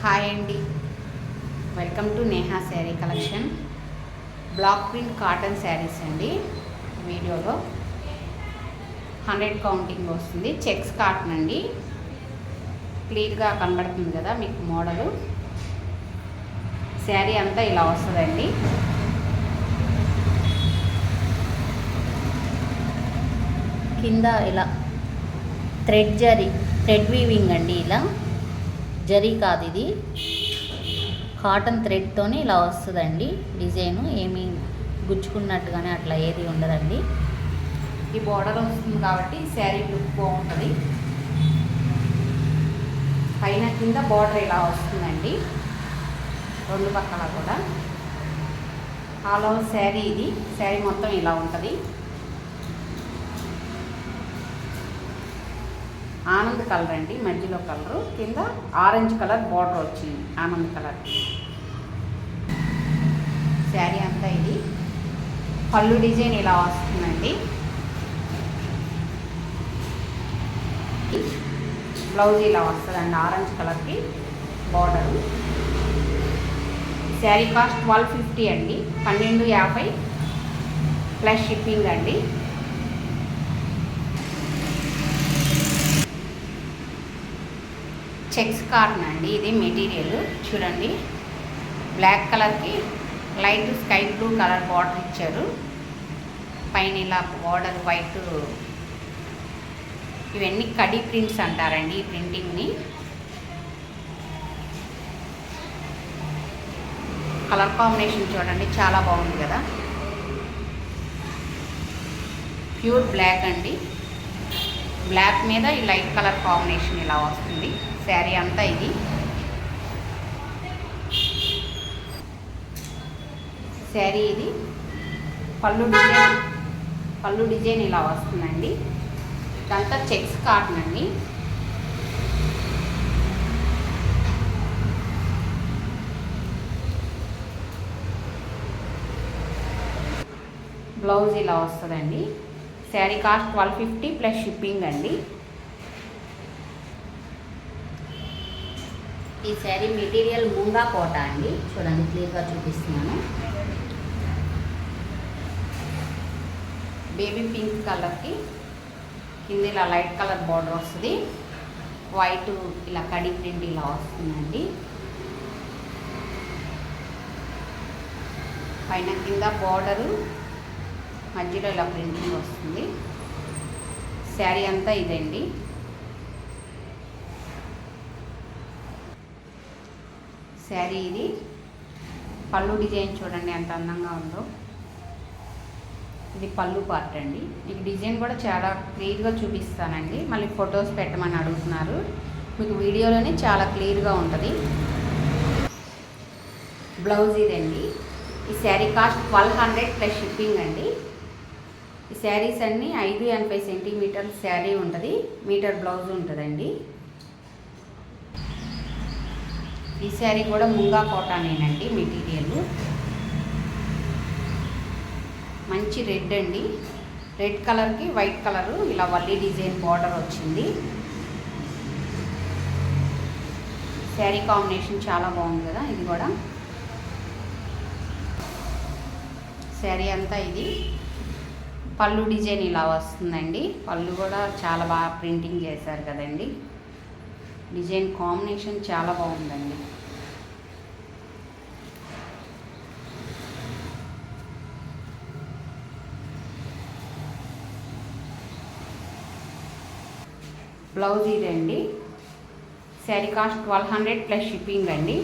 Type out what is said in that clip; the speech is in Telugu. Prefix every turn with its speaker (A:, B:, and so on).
A: హాయ్ అండి, welcome to Neha sari collection. Block print cotton saris అండి. వీడియోలో 100 కౌంటింగ్ వస్తుంది. చెక్స్ కాటన్ అండి. క్లియర్గా కనబడుతుంది కదా మీకు మోడలు. శారీ అంతా ఇలా వస్తుందండి. కింద ఇలా థ్రెడ్ వీవింగ్ అండి. ఇలా జరీ కాదు, ఇది కాటన్ థ్రెడ్తోనే ఇలా వస్తుందండి. డిజైను ఏమీ గుచ్చుకున్నట్టుగానే అట్లా ఏది ఉండదండి. ఈ బోర్డర్ వస్తుంది కాబట్టి శారీ లుక్ బాగుంటుంది. పైన కింద బోర్డర్ ఇలా వస్తుందండి, రెండు పక్కల కూడా. ఆల్ ఓవర్ శారీ ఇది. శారీ మొత్తం ఇలా ఉంటుంది. ఆనంద్ కలర్ అండి, మధ్యలో కలరు, కింద ఆరెంజ్ కలర్ బార్డర్ వచ్చింది. ఆనంద్ కలర్ శారీ అంతా ఇది. పళ్ళు డిజైన్ ఇలా వస్తుందండి. బ్లౌజ్ ఇలా వస్తుందండి, ఆరెంజ్ కలర్కి బార్డరు. శారీ కాస్ట్ 1250 అండి, 1250 ప్లస్ షిప్పింగ్ అండి. చెక్స్ కాటన్ అండి. ఇది మెటీరియల్ చూడండి, బ్లాక్ కలర్కి light sky blue colour border ఇచ్చారు. పైన ఇలా బార్డర్ వైట్. ఇవన్నీ కడీ ప్రింట్స్ అంటారండి ఈ ప్రింటింగ్ని. కలర్ కాంబినేషన్ చూడండి, చాలా బాగుంది కదా. ప్యూర్ బ్లాక్ అండి. బ్లాక్ మీద ఈ లైట్ కలర్ కాంబినేషన్ ఇలా వస్తుంది. శారీ అంతా ఇది. శారీ ఇది. పళ్ళు డిజైన్ ఇలా వస్తుందండి. ఇదంతా చెక్స్ కాటన్ అండి. బ్లౌజ్ ఇలా వస్తుందండి. శారీ కాస్ట్ 1250 ప్లస్ షిప్పింగ్ అండి. ఈ శారీ మెటీరియల్ ముంగా కోట అండి. చూడండి, క్లియర్గా చూపిస్తున్నాను. బేబీ పింక్ కలర్కి కింద ఇలా లైట్ కలర్ బార్డర్ వస్తుంది. వైట్ ఇలా కడి ప్రింట్ ఇలా వస్తుందండి. పైన కింద బార్డరు, మధ్యలో ఇలా ప్రింటింగ్ వస్తుంది. శారీ అంతా ఇదండి. శారీ ఇది. పళ్ళు డిజైన్ చూడండి ఎంత అందంగా ఉందో. ఇది పళ్ళు పార్ట్ అండి. మీకు డిజైన్ కూడా చాలా క్లియర్గా చూపిస్తానండి. మళ్ళీ ఫొటోస్ పెట్టమని అడుగుతున్నారు. మీకు వీడియోలోనే చాలా క్లియర్గా ఉంటుంది. బ్లౌజ్ ఇదండి. ఈ శారీ కాస్ట్ 1200 ప్లస్ షిప్పింగ్ అండి. ఈ శారీస్ అన్నీ 580 సెంటీమీటర్ల శారీ ఉంటుంది, మీటర్ బ్లౌజ్ ఉంటుందండి. ఈ శారీ కూడా ముంగా కోటానేనండి మెటీరియల్. మంచి రెడ్ అండి. రెడ్ కలర్కి వైట్ కలరు ఇలా వల్లి డిజైన్ బార్డర్ వచ్చింది. శారీ కాంబినేషన్ చాలా బాగుంది కదా. ఇది కూడా శారీ అంతా ఇది. పళ్ళు డిజైన్ ఇలా వస్తుందండి. పళ్ళు కూడా చాలా బాగా ప్రింటింగ్ చేశారు కదండి. డిజైన్ కాంబినేషన్ చాలా బాగుందండి. బ్లౌజ్ ఇదండి. శారీ కాస్ట్ 1200 ప్లస్ షిప్పింగ్ అండి.